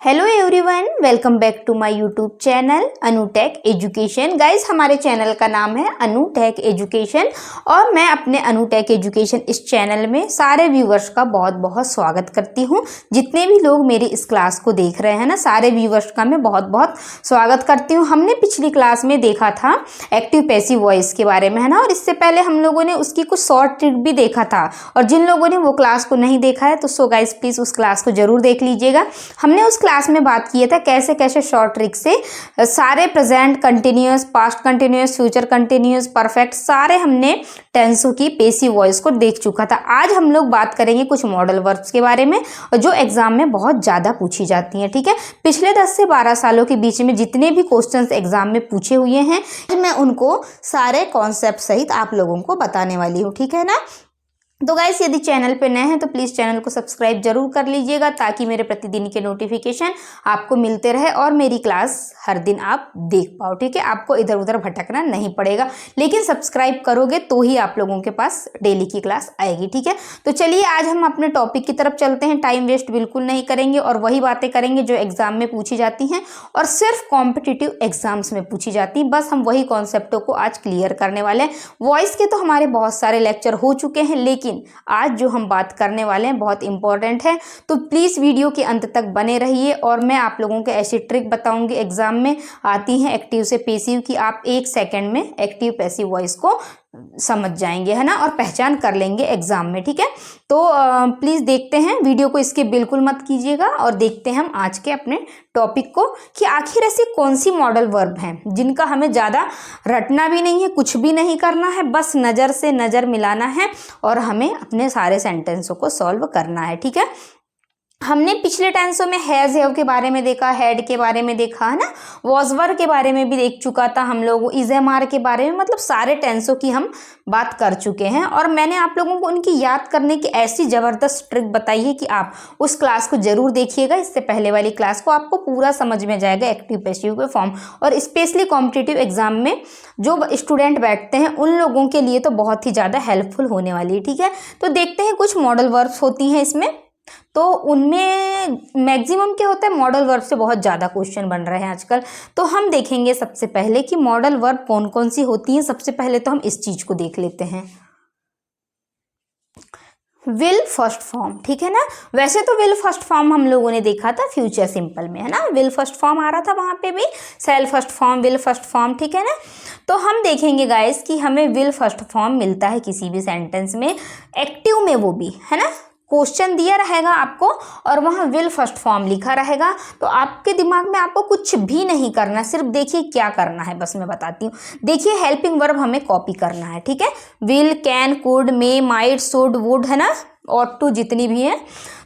Hello everyone, welcome back to my YouTube channel Anutech education. Guys, हमारे channel का नाम है अनुटेक एजुकेशन और मैं अपने अनुटेक एजुकेशन इस चैनल में सारे व्यूवर्स का बहुत बहुत स्वागत करती हूं। जितने भी लोग मेरी इस क्लास को देख रहे हैं ना, सारे व्यूवर्स का मैं बहुत बहुत स्वागत करती हूँ। हमने पिछली क्लास में देखा था एक्टिव पैसिव वॉइस के बारे में, है ना, और इससे पहले हम लोगों ने उसकी कुछ शॉर्ट ट्रिक भी देखा था। और जिन लोगों ने वो क्लास को नहीं देखा है तो सो गाइस प्लीज़ उस क्लास को जरूर देख लीजिएगा। हमने उस क्लास में बात किया था कैसे कैसे शॉर्ट ट्रिक से सारे present continuous, past continuous, future continuous, perfect, सारे हमने टेंसों की पेसिव वॉइस को देख चुका था। आज हम लोग बात करेंगे कुछ मॉडल वर्ब्स के बारे में जो एग्जाम में बहुत ज़्यादा पूछी जाती हैं। ठीक है, पिछले 10 से 12 सालों के बीच में जितने भी क्वेश्चंस एग्जाम में पूछे हुए हैं मैं उनको सारे कॉन्सेप्ट सहित आप लोगों को बताने वाली हूँ। ठीक है ना। तो गाइस, यदि चैनल पे नए हैं तो प्लीज़ चैनल को सब्सक्राइब जरूर कर लीजिएगा ताकि मेरे प्रतिदिन के नोटिफिकेशन आपको मिलते रहे और मेरी क्लास हर दिन आप देख पाओ। ठीक है, आपको इधर उधर भटकना नहीं पड़ेगा, लेकिन सब्सक्राइब करोगे तो ही आप लोगों के पास डेली की क्लास आएगी। ठीक है, तो चलिए आज हम अपने टॉपिक की तरफ चलते हैं। टाइम वेस्ट बिल्कुल नहीं करेंगे और वही बातें करेंगे जो एग्जाम में पूछी जाती हैं और सिर्फ कॉम्पिटिटिव एग्जाम्स में पूछी जाती हैं। बस हम वही कॉन्सेप्टों को आज क्लियर करने वाले हैं। वॉइस के तो हमारे बहुत सारे लेक्चर हो चुके हैं, लेकिन आज जो हम बात करने वाले हैं बहुत इंपॉर्टेंट है, तो प्लीज़ वीडियो के अंत तक बने रहिए। और मैं आप लोगों को ऐसी ट्रिक बताऊंगी एग्जाम में आती हैं एक्टिव से पेसिव की, आप 1 सेकंड में एक्टिव पैसिव वॉइस को समझ जाएंगे, है ना, और पहचान कर लेंगे एग्जाम में। ठीक है, तो प्लीज़ देखते हैं वीडियो को, इसके बिल्कुल मत कीजिएगा और देखते हैं हम आज के अपने टॉपिक को कि आखिर ऐसी कौन सी मॉडल वर्ब हैं जिनका हमें ज़्यादा रटना भी नहीं है, कुछ भी नहीं करना है, बस नज़र से नज़र मिलाना है और हमें अपने सारे सेंटेंसों को सॉल्व करना है। ठीक है, हमने पिछले टेंसों में हैज़ हैव के बारे में देखा, हैड के बारे में देखा, है ना, वॉज वर के बारे में भी देख चुका था हम लोग, इज एम आर के बारे में, मतलब सारे टेंसों की हम बात कर चुके हैं। और मैंने आप लोगों को उनकी याद करने की ऐसी ज़बरदस्त ट्रिक बताई है कि आप उस क्लास को जरूर देखिएगा। इससे पहले वाली क्लास को आपको पूरा समझ में जाएगा एक्टिव पैसिव के फॉर्म, और स्पेशली कॉम्पिटिटिव एग्जाम में जो स्टूडेंट बैठते हैं उन लोगों के लिए तो बहुत ही ज़्यादा हेल्पफुल होने वाली है। ठीक है, तो देखते हैं कुछ मॉडल वर्ब्स होती हैं इसमें, तो उनमें मैक्सिमम क्या होता है, मॉडल वर्ब से बहुत ज़्यादा क्वेश्चन बन रहे हैं आजकल। तो हम देखेंगे सबसे पहले कि मॉडल वर्ब कौन कौन सी होती हैं। सबसे पहले तो हम इस चीज़ को देख लेते हैं, विल फर्स्ट फॉर्म। ठीक है ना, वैसे तो विल फर्स्ट फॉर्म हम लोगों ने देखा था फ्यूचर सिंपल में, है ना, विल फर्स्ट फॉर्म आ रहा था वहाँ पे भी, shall first form, will first form. ठीक है ना, तो हम देखेंगे गाइस कि हमें विल फर्स्ट फॉर्म मिलता है किसी भी सेंटेंस में एक्टिव में, वो भी, है ना, क्वेश्चन दिया रहेगा आपको और वहाँ विल फर्स्ट फॉर्म लिखा रहेगा, तो आपके दिमाग में आपको कुछ भी नहीं करना, सिर्फ देखिए क्या करना है, बस मैं बताती हूँ। देखिए हेल्पिंग वर्ब हमें कॉपी करना है। ठीक है, will, can, could, may, might, should, would, है ना, और टू जितनी भी है,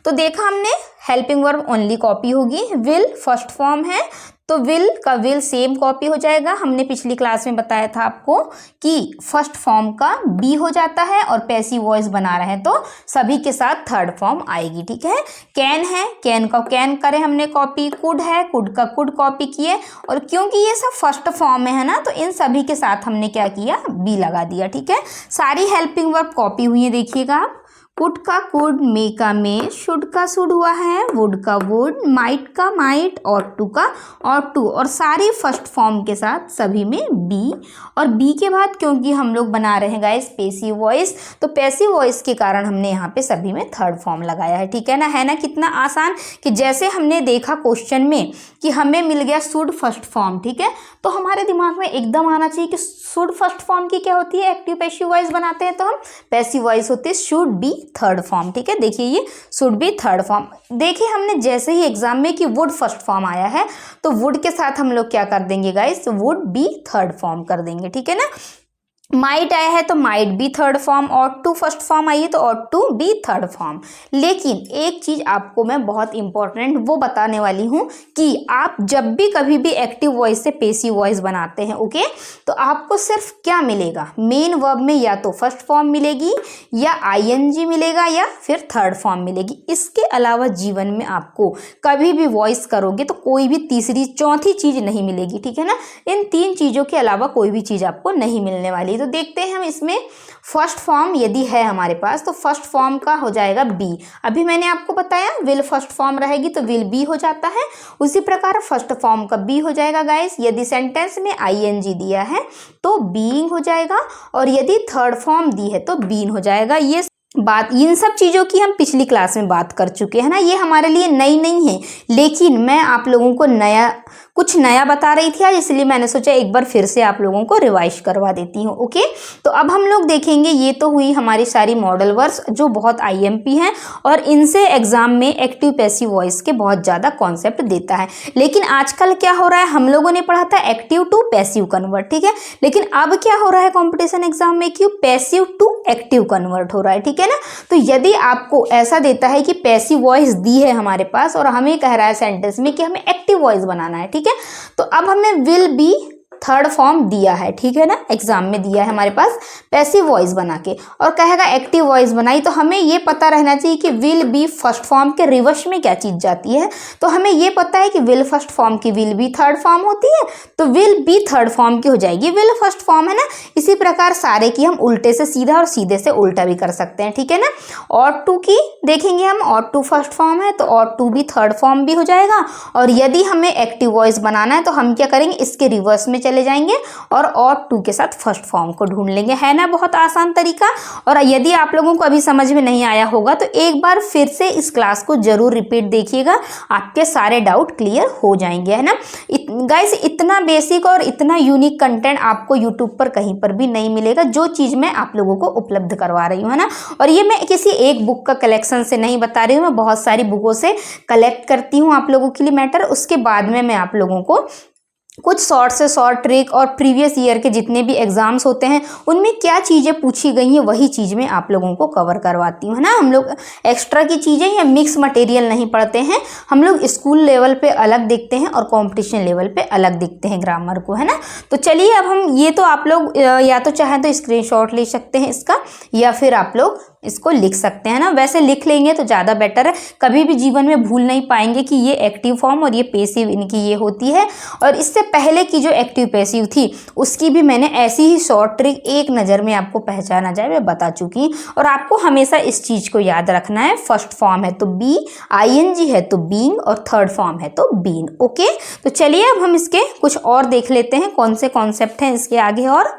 तो देखा हमने हेल्पिंग वर्ब ओनली कॉपी होगी, विल फर्स्ट फॉर्म है तो विल का विल सेम कॉपी हो जाएगा। हमने पिछली क्लास में बताया था आपको कि फर्स्ट फॉर्म का बी हो जाता है और पैसिव वॉइस बना रहे हैं तो सभी के साथ थर्ड फॉर्म आएगी। ठीक है, कैन है, कैन का कैन करें हमने कॉपी, कुड है, कुड का कुड कॉपी किए, और क्योंकि ये सब फर्स्ट फॉर्म में है ना, तो इन सभी के साथ हमने क्या किया, बी लगा दिया। ठीक है, सारी हेल्पिंग वर्ब कॉपी हुई है, देखिएगा आप, कुड का कुड, मे का मे, शुड का शुड हुआ है, वुड का वुड, माइट का माइट, और टू का और टू, और सारी फर्स्ट फॉर्म के साथ सभी में बी, और बी के बाद क्योंकि हम लोग बना रहे हैं गाइस पैसिव वॉइस, तो पैसिव वॉइस के कारण हमने यहाँ पे सभी में थर्ड फॉर्म लगाया है। ठीक है ना, है ना, कितना आसान, कि जैसे हमने देखा क्वेश्चन में कि हमें मिल गया शुड फर्स्ट फॉर्म। ठीक है, तो हमारे दिमाग में एकदम आना चाहिए कि शुड फर्स्ट फॉर्म की क्या होती है, एक्टिव पैसिव वॉइस बनाते हैं तो हम, पैसिव वॉइस होती है शुड बी थर्ड फॉर्म। ठीक है, देखिए ये शुड बी थर्ड फॉर्म। देखिए हमने जैसे ही एग्जाम में कि वुड फर्स्ट फॉर्म आया है तो वुड के साथ हम लोग क्या कर देंगे guys, would be third form कर देंगे। ठीक है ना, माइट आया है तो माइट बी थर्ड फॉर्म, और टू फर्स्ट फॉर्म आई है तो और टू बी थर्ड फॉर्म। लेकिन एक चीज आपको मैं बहुत इंपॉर्टेंट वो बताने वाली हूँ कि आप जब भी कभी भी एक्टिव वॉइस से पेसिव वॉइस बनाते हैं, ओके, तो आपको सिर्फ क्या मिलेगा, मेन वर्ब में या तो फर्स्ट फॉर्म मिलेगी या आईएनजी मिलेगा या फिर थर्ड फॉर्म मिलेगी। इसके अलावा जीवन में आपको कभी भी वॉइस करोगे तो कोई भी तीसरी चौथी चीज नहीं मिलेगी। ठीक है ना, इन 3 चीजों के अलावा कोई भी चीज आपको नहीं मिलने वाली। तो देखते हैं हम इसमें फर्स्ट फॉर्म यदि है हमारे पास तो फर्स्ट फॉर्म का हो जाएगा बी। अभी मैंने आपको बताया विल फर्स्ट फॉर्म रहेगी तो विल बी हो जाता है, उसी प्रकार फर्स्ट फॉर्म का बी हो जाएगा गाइस। यदि सेंटेंस में आईएनजी दिया है तो बीइंग हो जाएगा, और यदि थर्ड फॉर्म दी है तो बीन हो जाएगा। ये बात, इन सब चीज़ों की हम पिछली क्लास में बात कर चुके हैं ना, ये हमारे लिए नई नहीं है, लेकिन मैं आप लोगों को कुछ नया बता रही थी आज, इसलिए मैंने सोचा एक बार फिर से आप लोगों को रिवाइज करवा देती हूँ। ओके, तो अब हम लोग देखेंगे, ये तो हुई हमारी सारी मॉडल वर्ड्स जो बहुत आईएमपी हैं और इनसे एग्जाम में एक्टिव पैसिव वॉइस के बहुत ज़्यादा कॉन्सेप्ट देता है। लेकिन आजकल क्या हो रहा है, हम लोगों ने पढ़ा था एक्टिव टू पैसिव कन्वर्ट, ठीक है, लेकिन अब क्या हो रहा है कॉम्पिटिशन एग्जाम में कि पैसिव टू एक्टिव कन्वर्ट हो रहा है, ठीक है ना। तो यदि आपको ऐसा देता है कि पैसिव वॉइस दी है हमारे पास और हमें कह रहा है सेंटेंस में कि हमें एक्टिव वॉइस बनाना है, ठीक है, तो अब हमें विल बी थर्ड फॉर्म दिया है, ठीक है ना, एग्जाम में दिया है हमारे पास पैसिव वॉइस बना के और कहेगा एक्टिव वॉइस बनाई, तो हमें ये पता रहना चाहिए कि विल बी फर्स्ट फॉर्म के रिवर्स में क्या चीज जाती है। तो हमें ये पता है कि विल फर्स्ट फॉर्म की विल बी थर्ड फॉर्म होती है, तो विल बी थर्ड फॉर्म की हो जाएगी विल फर्स्ट फॉर्म, है ना। इसी प्रकार सारे की हम उल्टे से सीधा और सीधे से उल्टा भी कर सकते हैं, ठीक है ना। और टू की देखेंगे हम, और टू फर्स्ट फॉर्म है तो और टू भी थर्ड फॉर्म भी हो जाएगा, और यदि हमें एक्टिव वॉइस बनाना है तो हम क्या करेंगे, इसके रिवर्स में चले जाएंगे और टू के साथ फर्स्ट फॉर्म को ढूंढ लेंगे, है ना, बहुत आसान तरीका। और यदि आप लोगों को अभी समझ में नहीं आया होगा तो एक बार फिर से इस क्लास को जरूर रिपीट देखिएगा, आपके सारे डाउट क्लियर हो जाएंगे, है ना। गाइस इतना बेसिक और इतना यूनिक कंटेंट आपको यूट्यूब पर कहीं पर भी नहीं मिलेगा, जो चीज़ मैं आप लोगों को उपलब्ध करवा रही हूँ, है ना। और ये मैं किसी एक बुक का कलेक्शन से नहीं बता रही हूँ, मैं बहुत सारी बुकों से कलेक्ट करती हूँ आप लोगों के लिए मैटर, उसके बाद में मैं आप लोगों को कुछ शॉर्ट से शॉर्ट ट्रिक और प्रीवियस ईयर के जितने भी एग्जाम्स होते हैं उनमें क्या चीज़ें पूछी गई हैं वही चीज़ मैं आप लोगों को कवर करवाती हूँ, है ना। हम लोग एक्स्ट्रा की चीज़ें या मिक्स मटेरियल नहीं पढ़ते हैं, हम लोग स्कूल लेवल पे अलग देखते हैं और कंपटीशन लेवल पे अलग देखते हैं ग्रामर को, है ना। तो चलिए अब हम ये तो आप लोग या तो चाहें तो स्क्रीनशॉट ले सकते हैं इसका, या फिर आप लोग इसको लिख सकते हैं ना, वैसे लिख लेंगे तो ज़्यादा बेटर है, कभी भी जीवन में भूल नहीं पाएंगे कि ये एक्टिव फॉर्म और ये पैसिव इनकी ये होती है। और इससे पहले की जो एक्टिव पैसिव थी उसकी भी मैंने ऐसी ही शॉर्ट ट्रिक एक नज़र में आपको पहचाना जाए मैं बता चुकी, और आपको हमेशा इस चीज़ को याद रखना है, फर्स्ट फॉर्म है तो बी, आईएनजी है तो बीइंग, और थर्ड फॉर्म है तो बीन। ओके, तो चलिए अब हम इसके कुछ और देख लेते हैं कौन से कॉन्सेप्ट हैं इसके आगे। और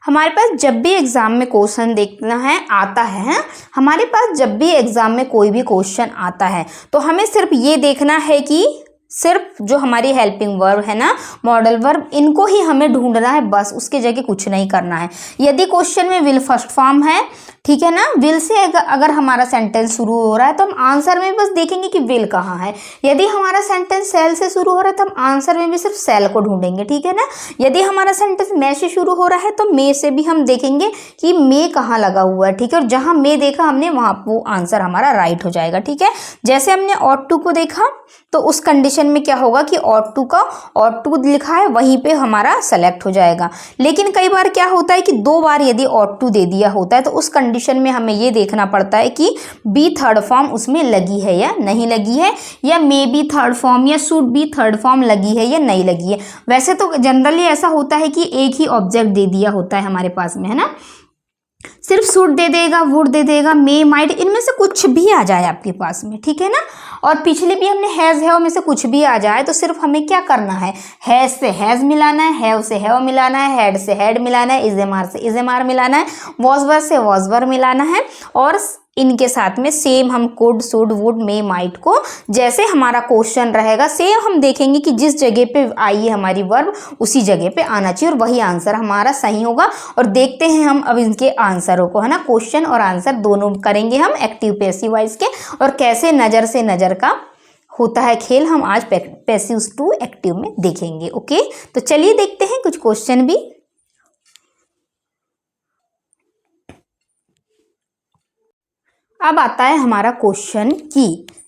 हमारे पास जब भी एग्जाम में क्वेश्चन देखना है आता है, हमारे पास जब भी एग्जाम में कोई भी क्वेश्चन आता है तो हमें सिर्फ ये देखना है कि सिर्फ जो हमारी हेल्पिंग वर्ब है ना, मॉडल वर्ब, इनको ही हमें ढूंढना है, बस उसके जगह कुछ नहीं करना है। यदि क्वेश्चन में विल फर्स्ट फॉर्म है, ठीक है ना, विल से अगर हमारा सेंटेंस शुरू हो रहा है तो हम आंसर में बस देखेंगे कि विल कहाँ है। यदि हमारा सेंटेंस सेल से शुरू हो रहा है तो हम आंसर में भी सिर्फ सेल को ढूंढेंगे, ठीक है ना। यदि हमारा सेंटेंस मे से शुरू हो रहा है तो मे से भी हम देखेंगे कि मे कहाँ लगा हुआ है, ठीक है, और जहाँ मे देखा हमने वहाँ वो आंसर हमारा राइट हो जाएगा, ठीक है। जैसे हमने ऑट टू को देखा तो उस कंडीशन में क्या होगा कि ऑट टू का ऑट टू लिखा है वहीं पे हमारा सेलेक्ट हो जाएगा। लेकिन कई बार क्या होता है कि दो बार यदि ऑट टू दे दिया होता है तो उस कंडीशन में हमें ये देखना पड़ता है कि बी थर्ड फॉर्म उसमें लगी है या नहीं लगी है, या मे बी थर्ड फॉर्म या शुड बी थर्ड फॉर्म लगी है या नहीं लगी है। वैसे तो जनरली ऐसा होता है कि एक ही ऑब्जेक्ट दे दिया होता है हमारे पास में, है ना, सिर्फ शुड दे देगा, वुड दे देगा, मे माइट, इनमें से कुछ भी आ जाए आपके पास में, ठीक है ना। और पिछले भी हमने हैज हैव में से कुछ भी आ जाए तो सिर्फ हमें क्या करना है, हैज से हैज मिलाना है, हैव से हैव मिलाना है, हैड से हैड मिलाना है, इज एम आर से इज एम आर मिलाना है, वॉज वर से वॉज वर मिलाना है, और इनके साथ में सेम हम could, should, would, may, might को जैसे हमारा क्वेश्चन रहेगा सेम हम देखेंगे कि जिस जगह पे आई है हमारी वर्ब उसी जगह पे आना चाहिए और वही आंसर हमारा सही होगा। और देखते हैं हम अब इनके आंसरों को, है ना, क्वेश्चन और आंसर दोनों करेंगे हम एक्टिव पैसिव वॉइस के, और कैसे नज़र से नज़र का होता है खेल हम आज पैसिव टू एक्टिव में देखेंगे। ओके, तो चलिए देखते हैं कुछ क्वेश्चन भी। अब आता है हमारा क्वेश्चन कि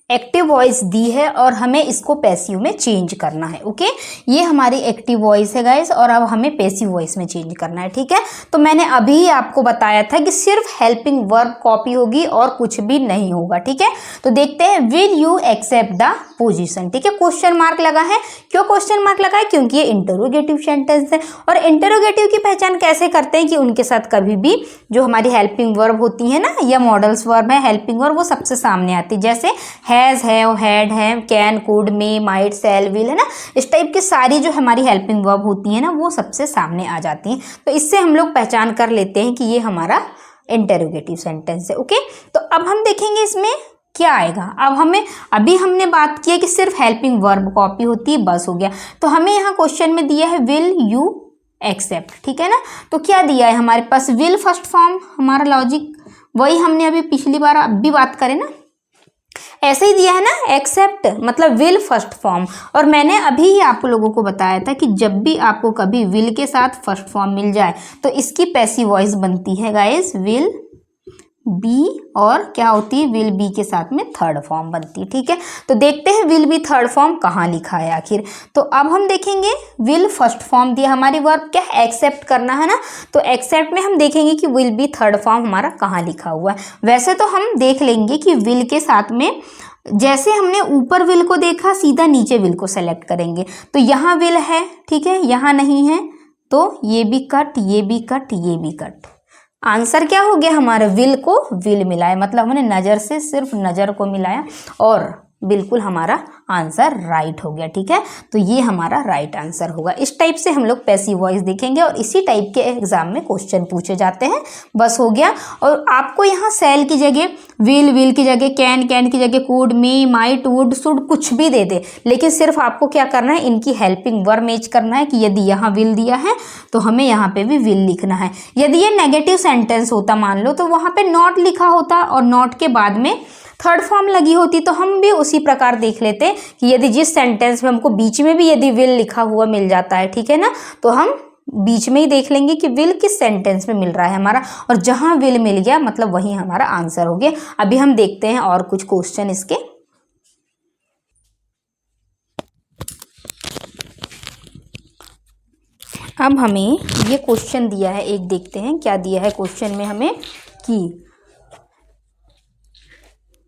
एक्टिव वॉइस दी है और हमें इसको पैसिव में चेंज करना है। ओके, ये हमारी एक्टिव वॉइस है गाइस और अब हमें पैसिव वॉइस में चेंज करना है। ठीक है, तो मैंने अभी आपको बताया था कि सिर्फ हेल्पिंग वर्ब कॉपी होगी और कुछ भी नहीं होगा। ठीक है, तो देखते हैं, will you accept the position. ठीक है, क्वेश्चन मार्क लगा है। क्यों क्वेश्चन मार्क लगा है? क्योंकि ये इंटरोगेटिव सेंटेंस है और इंटरोगेटिव की पहचान कैसे करते हैं कि उनके साथ कभी भी जो हमारी हेल्पिंग वर्ब होती है ना या मॉडल्स वर्ब है, हेल्पिंग वर्ब वो सबसे सामने आती है। जैसे हैज, हैव, हैड, है, can, could, may, might, shall, will, है ना, इस टाइप की सारी जो हमारी हेल्पिंग वर्ब होती है ना वो सबसे सामने आ जाती हैं। तो इससे हम लोग पहचान कर लेते हैं कि ये हमारा इंटरोगेटिव सेंटेंस है। ओके, तो अब हम देखेंगे इसमें क्या आएगा। अब अभी हमने बात की है कि सिर्फ हेल्पिंग वर्ब कॉपी होती है, बस हो गया। तो हमें यहाँ क्वेश्चन में दिया है विल यू एक्सेप्ट। ठीक है ना, तो क्या दिया है हमारे पास? विल फर्स्ट फॉर्म, हमारा लॉजिक वही हमने अभी पिछली बार अभी बात करें ना, ऐसे ही दिया है ना, एक्सेप्ट मतलब विल फर्स्ट फॉर्म। और मैंने अभी ही आप लोगों को बताया था कि जब भी आपको कभी विल के साथ फर्स्ट फॉर्म मिल जाए तो इसकी पैसिव वॉइस बनती है गाइस विल बी, और क्या होती है? विल बी के साथ में थर्ड फॉर्म बनती है। ठीक है, तो देखते हैं विल बी थर्ड फॉर्म कहाँ लिखा है आखिर। तो अब हम देखेंगे विल फर्स्ट फॉर्म दिया, हमारी वर्ब क्या है? एक्सेप्ट करना है ना, तो एक्सेप्ट में हम देखेंगे कि विल बी थर्ड फॉर्म हमारा कहाँ लिखा हुआ है। वैसे तो हम देख लेंगे कि विल के साथ में जैसे हमने ऊपर विल को देखा सीधा नीचे विल को सेलेक्ट करेंगे, तो यहाँ विल है, ठीक है, यहाँ नहीं है, तो ये भी कट, ये भी कट, ये भी कट। आंसर क्या हो गया हमारा? विल को विल मिलाया, मतलब हमने नज़र से सिर्फ नज़र को मिलाया और बिल्कुल हमारा आंसर राइट हो गया। ठीक है, तो ये हमारा राइट आंसर होगा। इस टाइप से हम लोग पैसिव वॉइस देखेंगे और इसी टाइप के एग्जाम में क्वेश्चन पूछे जाते हैं, बस हो गया। और आपको यहाँ सेल की जगह विल, विल की जगह कैन, कैन की जगह could, may, might, would, should कुछ भी दे दे, लेकिन सिर्फ आपको क्या करना है? इनकी हेल्पिंग वर्ब मैच करना है कि यदि यहाँ विल दिया है तो हमें यहाँ पे भी विल लिखना है। यदि ये नेगेटिव सेंटेंस होता मान लो, तो वहाँ पे नॉट लिखा होता और नॉट के बाद में थर्ड फॉर्म लगी होती, तो हम भी उसी प्रकार देख लेते कि यदि जिस सेंटेंस में हमको बीच में भी यदि विल लिखा हुआ मिल जाता है, ठीक है ना, तो हम बीच में ही देख लेंगे कि विल किस सेंटेंस में मिल रहा है हमारा, और जहां विल मिल गया मतलब वही हमारा आंसर हो गया। अभी हम देखते हैं और कुछ क्वेश्चन इसके। अब हमें ये क्वेश्चन दिया है, एक देखते हैं क्या दिया है क्वेश्चन में हमें कि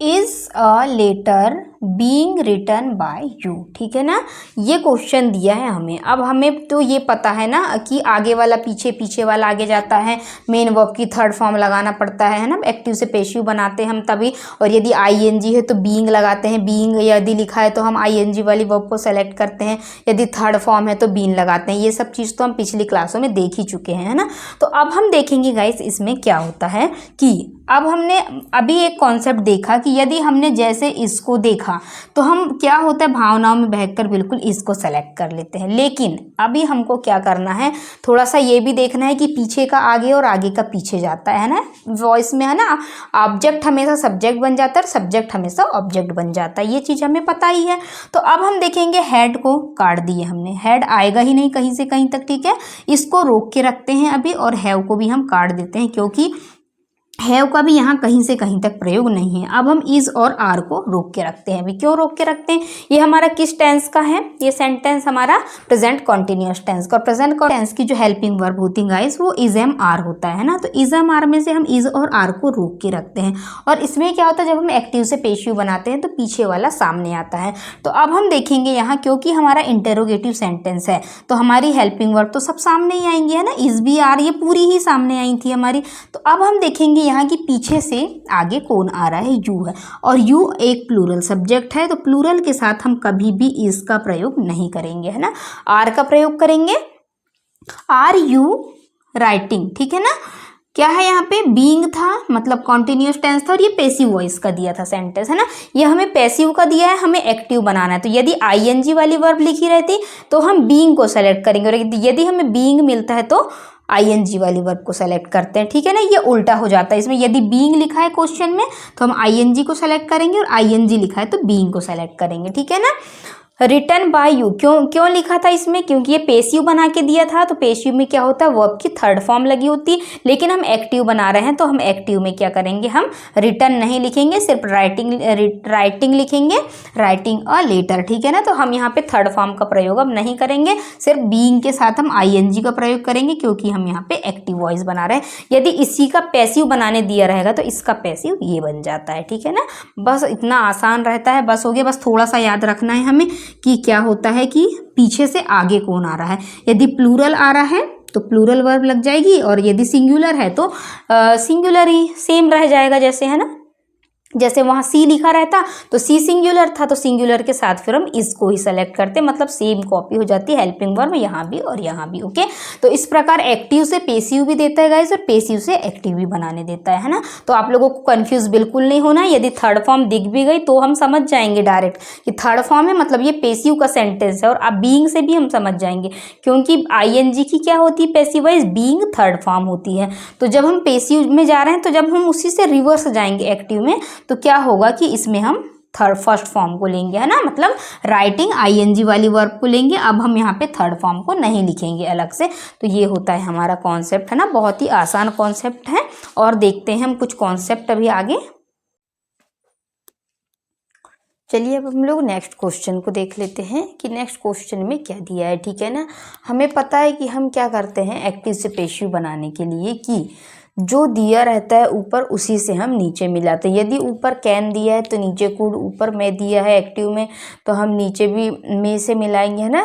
is a letter being written by you. ठीक है ना, ये क्वेश्चन दिया है हमें। अब हमें तो ये पता है ना कि आगे वाला पीछे, पीछे वाला आगे जाता है, मेन वर्ब की थर्ड फॉर्म लगाना पड़ता है ना, एक्टिव से पैसिव बनाते हैं हम तभी। और यदि आईएनजी है तो बीइंग लगाते हैं, बीइंग यदि लिखा है तो हम आईएनजी वाली वर्ब को सेलेक्ट करते हैं, यदि थर्ड फॉर्म है तो बीन लगाते हैं। ये सब चीज़ तो हम पिछली क्लासों में देख ही चुके हैं, है ना। तो अब हम देखेंगे गाइस इसमें क्या होता है कि अब हमने अभी एक कॉन्सेप्ट देखा कि यदि हमने जैसे इसको देखा तो हम क्या होता है, भावनाओं में बहकर बिल्कुल इसको सेलेक्ट कर लेते हैं। लेकिन अभी हमको क्या करना है, थोड़ा सा ये भी देखना है कि पीछे का आगे और आगे का पीछे जाता है ना, वॉइस में है ना, ऑब्जेक्ट हमेशा सब्जेक्ट बन जाता है और सब्जेक्ट हमेशा ऑब्जेक्ट बन जाता है, ये चीज़ हमें पता ही है। तो अब हम देखेंगे हेड को काट दिए हमने, हेड आएगा ही नहीं कहीं से कहीं तक, ठीक है, इसको रोक के रखते हैं अभी, और हैव को भी हम काट देते हैं क्योंकि हैव का भी यहाँ कहीं से कहीं तक प्रयोग नहीं है। अब हम इज और आर को रोक के रखते हैं। अभी क्यों रोक के रखते हैं? ये हमारा किस टेंस का है? ये सेंटेंस हमारा प्रेजेंट कॉन्टिन्यूअस टेंस का। प्रेजेंट टेंस की जो हेल्पिंग वर्ब होती है गाइस वो इज एम आर होता है ना, तो इज एम आर में से हम इज और आर को रोक के रखते हैं। और इसमें क्या होता है, जब हम एक्टिव से पेशिव बनाते हैं तो पीछे वाला सामने आता है। तो अब हम देखेंगे यहाँ, क्योंकि हमारा इंटेरोगेटिव सेंटेंस है तो हमारी हेल्पिंग वर्ब तो सब सामने ही आएंगे, है ना, इज भी आर ये पूरी ही सामने आई थी हमारी। तो अब हम देखेंगे यहाँ की पीछे से आगे कौन आ रहा है, यू है, और यू एक प्लूरल सब्जेक्ट है, तो प्लूरल के साथ हम कभी भी इज का प्रयोग नहीं करेंगे, है ना, आर का प्रयोग करेंगे। आर यू राइटिंग, ठीक है ना, क्या है यहाँ पे, बीइंग था मतलब कॉन्टिन्यूअस टेंस था, और ये पैसिव वॉइस का दिया था सेंटेंस, है ना, ये हमें पैसिव का दिया है, हमें एक्टिव बनाना है। तो यदि आईएनजी वाली वर्ब लिखी रहती तो हम बीइंग को सेलेक्ट करेंगे, और यदि हमें बीइंग मिलता है तो आईएनजी वाली वर्ब को सेलेक्ट करते हैं, ठीक है ना, ये उल्टा हो जाता है। इसमें यदि बीइंग लिखा है क्वेश्चन में तो हम आईएनजी को सेलेक्ट करेंगे, और आईएनजी लिखा है तो बीइंग को सेलेक्ट करेंगे, ठीक है ना। रिटन बाय यू, क्यों क्यों लिखा था इसमें, क्योंकि ये पेसिव बना के दिया था। तो पेसिव में क्या होता है, वर्ब की थर्ड फॉर्म लगी होती है, लेकिन हम एक्टिव बना रहे हैं तो हम एक्टिव में क्या करेंगे, हम रिटन नहीं लिखेंगे, सिर्फ राइटिंग लिखेंगे, राइटिंग अ लेटर, ठीक है ना। तो हम यहाँ पे थर्ड फॉर्म का प्रयोग अब नहीं करेंगे, सिर्फ बीइंग के साथ हम आईएनजी का प्रयोग करेंगे, क्योंकि हम यहाँ पे एक्टिव वॉइस बना रहे हैं। यदि इसी का पैसिव बनाने दिया रहेगा तो इसका पैसिव ये बन जाता है, ठीक है ना। बस इतना आसान रहता है, बस हो गया। बस थोड़ा सा याद रखना है हमें कि क्या होता है कि पीछे से आगे कौन आ रहा है। यदि प्लूरल आ रहा है तो प्लूरल वर्ब लग जाएगी, और यदि सिंगुलर है तो सिंगुलर ही सेम रह जाएगा, जैसे है ना, जैसे वहाँ सी लिखा रहता तो सी सिंगुलर था, तो सिंगुलर के साथ फिर हम इसको ही सेलेक्ट करते, मतलब सेम कॉपी हो जाती है हेल्पिंग वर्ब यहाँ भी और यहाँ भी। ओके, तो इस प्रकार एक्टिव से पेसिव भी देता है गाइस, और पेसिव से एक्टिव भी बनाने देता है ना। तो आप लोगों को कंफ्यूज बिल्कुल नहीं होना है। यदि थर्ड फॉर्म दिख भी गई तो हम समझ जाएंगे डायरेक्ट कि थर्ड फॉर्म है, मतलब ये पेसिव का सेंटेंस है, और आप बीइंग से भी हम समझ जाएंगे, क्योंकि आईएनजी की क्या होती है, passive wise, being third form होती है। तो जब हम पेसिव में जा रहे हैं तो जब हम उसी से रिवर्स जाएंगे एक्टिव में, तो क्या होगा कि इसमें हम फर्स्ट फॉर्म को लेंगे, है ना, मतलब राइटिंग आईएनजी वाली वर्ब को लेंगे। अब हम यहाँ पे थर्ड फॉर्म को नहीं लिखेंगे अलग से। तो ये होता है हमारा कॉन्सेप्ट, है ना, बहुत ही आसान कॉन्सेप्ट है। और देखते हैं हम कुछ कॉन्सेप्ट अभी आगे। चलिए अब हम लोग नेक्स्ट क्वेश्चन को देख लेते हैं कि नेक्स्ट क्वेश्चन में क्या दिया है, ठीक है ना। हमें पता है कि हम क्या करते हैं एक्टिव से पेशिव बनाने के लिए, कि जो दिया रहता है ऊपर उसी से हम नीचे मिलाते हैं। यदि ऊपर कैन दिया है तो नीचे कुड, ऊपर में दिया है एक्टिव में तो हम नीचे भी में से मिलाएंगे, है ना।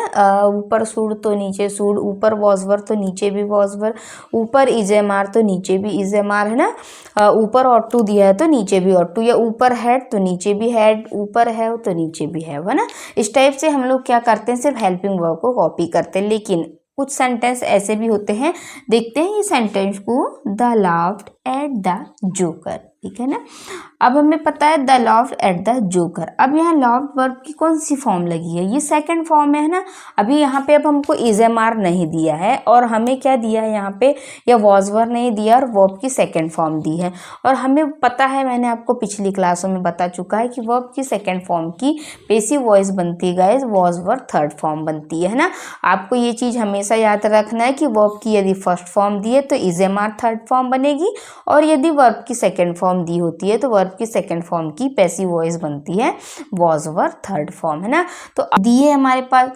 ऊपर सुड तो नीचे सुड, ऊपर वॉजवर तो नीचे भी वॉजवर, ऊपर इजेमार तो नीचे भी इजेमार, है ना। ऊपर ऑट टू दिया है तो नीचे भी ऑट टू, या ऊपर हैड तो नीचे भी हैड, ऊपर है तो नीचे भी है ना। इस टाइप से हम लोग क्या करते हैं, सिर्फ हेल्पिंग वर्ब को कॉपी करते हैं। लेकिन कुछ सेंटेंस ऐसे भी होते हैं, देखते हैं ये सेंटेंस को, the laughed at the joker, ठीक है ना। अब हमें पता है the laughed at the joker. अब यहाँ लाफ्ड वर्ब की कौन सी फॉर्म लगी है, ये सेकंड फॉर्म है ना। अभी यहाँ पे अब हमको इजेमार नहीं दिया है, और हमें क्या दिया है यहाँ पे, या वॉजवर नहीं दिया, और वर्ब की सेकंड फॉर्म दी है। और हमें पता है, मैंने आपको पिछली क्लासों में बता चुका है कि वर्ब की सेकंड फॉर्म की पेसिव वॉइस बनती है गाइस, वॉजवर थर्ड फॉर्म बनती है ना। आपको ये चीज़ हमेशा याद रखना है कि वर्ब की यदि फर्स्ट फॉर्म दी है तो इजेमार थर्ड फॉर्म बनेगी, और यदि वर्ब की सेकंड फॉर्म दी होती है तो वर्ब की सेकंड फॉर्म की पैसिव वॉइस बनती है वॉज ओवर थर्ड फॉर्म, है ना। तो दिए हमारे पास,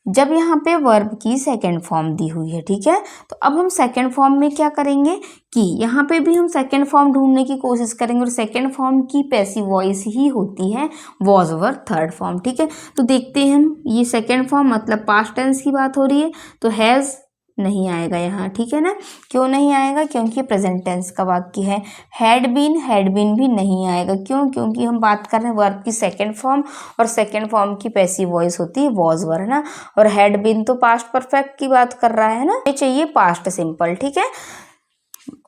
जब यहाँ पे वर्ब की सेकंड फॉर्म दी हुई है, ठीक है, तो अब हम सेकंड फॉर्म में क्या करेंगे कि यहाँ पे भी हम सेकंड फॉर्म ढूंढने की कोशिश करेंगे, और सेकंड फॉर्म की पैसिव वॉइस ही होती है वॉज ओवर थर्ड फॉर्म, ठीक है। तो देखते हैं हम, ये सेकंड फॉर्म मतलब पास्ट टेंस की बात हो रही है, तो हैज़ नहीं आएगा यहाँ, ठीक है ना। क्यों नहीं आएगा, क्योंकि प्रेजेंट टेंस का वाक्य है। हैड बीन भी नहीं आएगा, क्यों, क्योंकि हम बात कर रहे हैं वर्ब की सेकंड फॉर्म, और सेकंड फॉर्म की पैसिव वॉइस होती है वॉज वर, है ना। और हैड बीन तो पास्ट परफेक्ट की बात कर रहा है ना, ये चाहिए पास्ट सिंपल, ठीक है।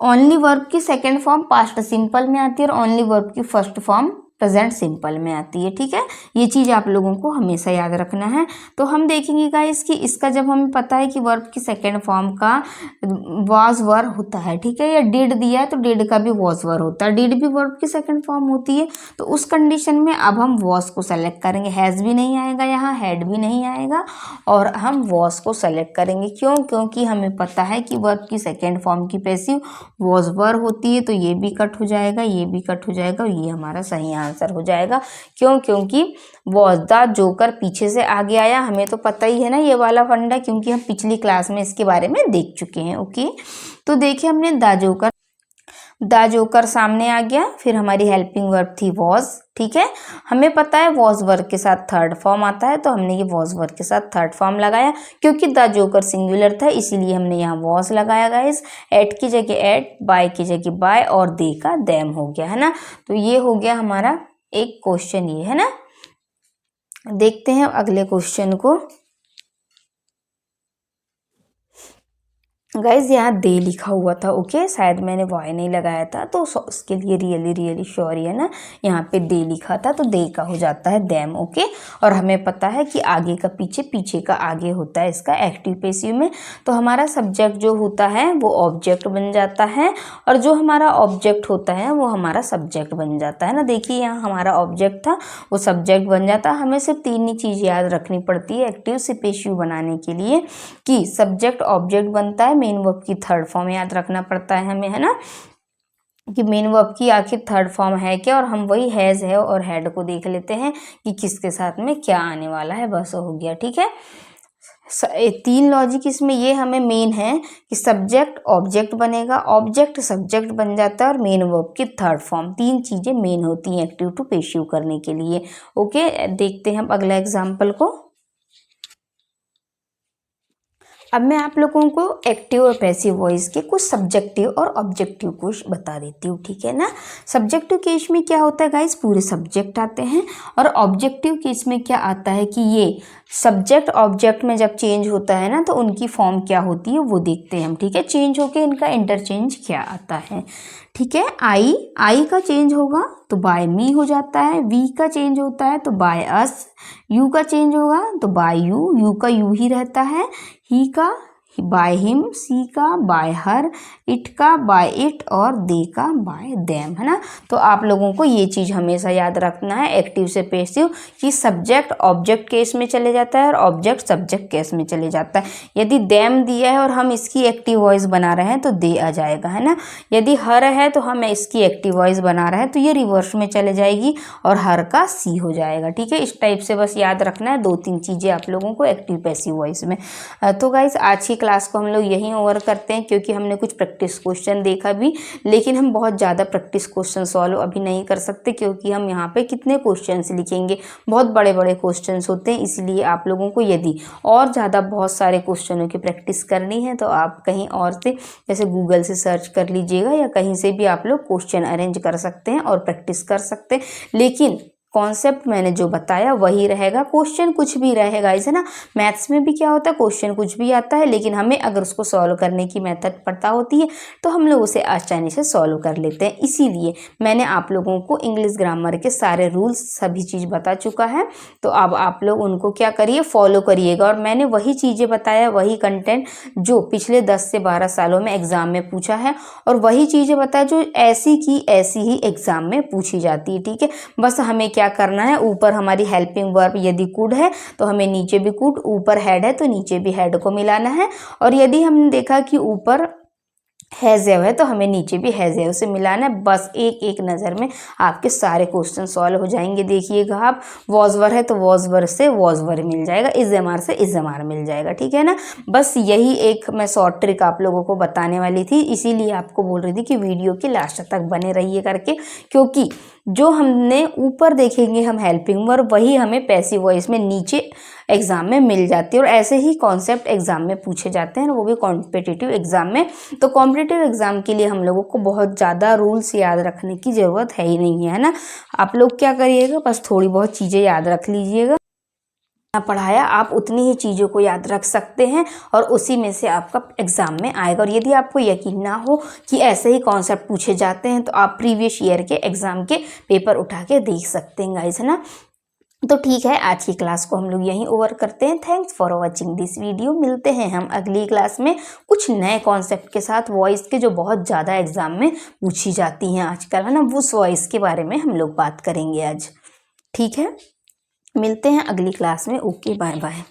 ओनली वर्ब की सेकंड फॉर्म पास्ट सिंपल में आती है, और ओनली वर्ब की फर्स्ट फॉर्म प्रेजेंट सिंपल में आती है, ठीक है। ये चीज़ आप लोगों को हमेशा याद रखना है। तो हम देखेंगे गाइस कि इसका जब हमें पता है कि वर्ब की सेकंड फॉर्म का वॉज वर होता है, ठीक है, या डिड दिया है तो डिड का भी वॉज वर होता है, डिड भी वर्ब की सेकंड फॉर्म होती है। तो उस कंडीशन में अब हम वॉज को सेलेक्ट करेंगे, हैज़ भी नहीं आएगा यहाँ, हैड भी नहीं आएगा, और हम वॉज को सेलेक्ट करेंगे। क्यों, क्योंकि हमें पता है कि वर्ब की सेकेंड फॉर्म की पैसिव वॉज वर होती है। तो ये भी कट हो जाएगा, ये भी कट हो जाएगा, और ये हमारा सही आंसर हो जाएगा। क्यों, क्योंकि वॉज द जोकर पीछे से आगे आया, हमें तो पता ही है ना ये वाला फंडा, क्योंकि हम पिछली क्लास में इसके बारे में देख चुके हैं। ओके, तो देखिए हमने द जोकर सामने आ गया, फिर हमारी हेल्पिंग वर्ब थी वॉज, ठीक है। हमें पता है वॉज वर्ब के साथ थर्ड फॉर्म आता है, तो हमने ये वॉज वर्ब के साथ थर्ड फॉर्म लगाया, क्योंकि द जोकर सिंगुलर था इसीलिए हमने यहाँ वॉज लगाया गाइस। एट की जगह एट, बाय की जगह बाय, और दे का देम हो गया, है ना। तो ये हो गया हमारा एक क्वेश्चन, ये है ना। देखते हैं अगले क्वेश्चन को। गाइज यहाँ दे लिखा हुआ था, ओके, शायद मैंने वाई नहीं लगाया था, तो उसके लिए रियली सॉरी है ना। यहाँ पे दे लिखा था तो दे का हो जाता है दैम, ओके। और हमें पता है कि आगे का पीछे, पीछे का आगे होता है इसका एक्टिव पैसिव में। तो हमारा सब्जेक्ट जो होता है वो ऑब्जेक्ट बन जाता है, और जो हमारा ऑब्जेक्ट होता है वो हमारा सब्जेक्ट बन जाता है ना। देखिए यहाँ हमारा ऑब्जेक्ट था, वो सब्जेक्ट बन जाता है। हमें सिर्फ 3 ही चीज़ याद रखनी पड़ती है एक्टिव से पैसिव बनाने के लिए, कि सब्जेक्ट ऑब्जेक्ट बनता है, मेन वर्ब की थर्ड फॉर्म याद रखना पड़ता है हमें, है ना, कि मेन वर्ब की आखिर थर्ड फॉर्म है क्या, और हम वही हैज़ है और हैड को देख लेते हैं कि किसके साथ में क्या आने वाला है, बस हो गया, ठीक है। 3 लॉजिक इसमें ये हमें मेन है कि सब्जेक्ट ऑब्जेक्ट बनेगा, ऑब्जेक्ट सब्जेक्ट बन जाता है, और मेन वर्ब की थर्ड फॉर्म। 3 चीज़ें मेन होती हैं एक्टिव टू पैसिव करने के लिए, ओके। देखते हैं अब अगला एग्जाम्पल को। अब मैं आप लोगों को एक्टिव और पैसिव वॉइस के कुछ सब्जेक्टिव और ऑब्जेक्टिव कुछ बता देती हूँ, ठीक है ना। सब्जेक्टिव केस में क्या होता है गाइस, पूरे सब्जेक्ट आते हैं, और ऑब्जेक्टिव केस में क्या आता है कि ये सब्जेक्ट ऑब्जेक्ट में जब चेंज होता है ना तो उनकी फॉर्म क्या होती है वो देखते हैं हम, ठीक है। चेंज होके इनका इंटरचेंज क्या आता है, ठीक है। आई का चेंज होगा तो बाय मी हो जाता है, वी का चेंज होता है तो बाय अस, यू का चेंज होगा तो बाय यू का यू ही रहता है, ही का बाय हिम, सी का बाय हर, इट का बाय इट, और दे का बाय देम, है ना। तो आप लोगों को ये चीज़ हमेशा याद रखना है एक्टिव से पैसिव, कि सब्जेक्ट ऑब्जेक्ट केस में चले जाता है और ऑब्जेक्ट सब्जेक्ट केस में चले जाता है। यदि देम दिया है और हम इसकी एक्टिव वॉइस बना रहे हैं तो दे आ जाएगा, है ना। यदि हर है तो हम इसकी एक्टिव वॉइस बना रहे हैं तो ये रिवर्स में चले जाएगी और हर का सी हो जाएगा, ठीक है। इस टाइप से बस याद रखना है 2-3 चीज़ें आप लोगों को एक्टिव पैसिव वॉइस में। तो गाइस आज की क्लास को हम लोग यहीं ओवर करते हैं, क्योंकि हमने कुछ प्रैक्टिस क्वेश्चन देखा भी, लेकिन हम बहुत ज़्यादा प्रैक्टिस क्वेश्चन सॉल्व अभी नहीं कर सकते, क्योंकि हम यहाँ पे कितने क्वेश्चंस लिखेंगे, बहुत बड़े बड़े क्वेश्चंस होते हैं। इसलिए आप लोगों को यदि और ज़्यादा बहुत सारे क्वेश्चनों की प्रैक्टिस करनी है तो आप कहीं और से जैसे गूगल से सर्च कर लीजिएगा, या कहीं से भी आप लोग क्वेश्चन अरेंज कर सकते हैं और प्रैक्टिस कर सकते हैं। लेकिन कॉन्सेप्ट मैंने जो बताया वही रहेगा, क्वेश्चन कुछ भी रहेगा, है ना। मैथ्स में भी क्या होता है, क्वेश्चन कुछ भी आता है, लेकिन हमें अगर उसको सॉल्व करने की मेथड पता होती है तो हम लोग उसे आसानी से सॉल्व कर लेते हैं। इसीलिए मैंने आप लोगों को इंग्लिश ग्रामर के सारे रूल्स सभी चीज़ बता चुका है, तो अब आप लोग उनको क्या करिए, फॉलो करिएगा। और मैंने वही चीज़ें बताया, वही कंटेंट जो पिछले 10 से 12 सालों में एग्जाम में पूछा है, और वही चीज़ें बताया जो ऐसी की ऐसी ही एग्जाम में पूछी जाती है, ठीक है। बस हमें क्या करना है, ऊपर हमारी हेल्पिंग वर्ब यदि कुड है तो हमें नीचे भी कुड, ऊपर हेड है तो नीचे भी हेड को मिलाना है, और यदि हमने देखा कि ऊपर हैज़ेव है तो हमें नीचे भी हैज़ेव से मिलाना है। बस एक एक नज़र में आपके सारे क्वेश्चन सॉल्व हो जाएंगे। देखिएगा आप, वॉजवर है तो वॉजवर से वॉजवर मिल जाएगा, इज़ेमार से इज़ेमार मिल जाएगा, ठीक है ना। बस यही एक मैं शॉर्ट ट्रिक आप लोगों को बताने वाली थी, इसीलिए आपको बोल रही थी कि वीडियो के लास्ट तक बने रहिए करके, क्योंकि जो हमने ऊपर देखेंगे हम हेल्पिंग वर्ब, वही हमें पैसिव वॉइस में नीचे एग्जाम में मिल जाती है, और ऐसे ही कॉन्सेप्ट एग्जाम में पूछे जाते हैं, वो भी कॉम्पिटिटिव एग्जाम में। तो कॉम्पिटिटिव एग्जाम के लिए हम लोगों को बहुत ज़्यादा रूल्स याद रखने की ज़रूरत है ही नहीं है ना। आप लोग क्या करिएगा, बस थोड़ी बहुत चीज़ें याद रख लीजिएगा, पढ़ाया आप उतनी ही चीज़ों को याद रख सकते हैं, और उसी में से आपका एग्ज़ाम में आएगा। और यदि आपको यकीन ना हो कि ऐसे ही कॉन्सेप्ट पूछे जाते हैं तो आप प्रीवियस ईयर के एग्ज़ाम के पेपर उठा के देख सकते हैं गाइस, है ना। तो ठीक है, आज की क्लास को हम लोग यहीं ओवर करते हैं। Thanks for watching this video. मिलते हैं हम अगली क्लास में कुछ नए कॉन्सेप्ट के साथ, वॉइस के जो बहुत ज़्यादा एग्जाम में पूछी जाती हैं आजकल, है ना, उस वॉइस के बारे में हम लोग बात करेंगे आज, ठीक है। मिलते हैं अगली क्लास में। Okay, bye bye.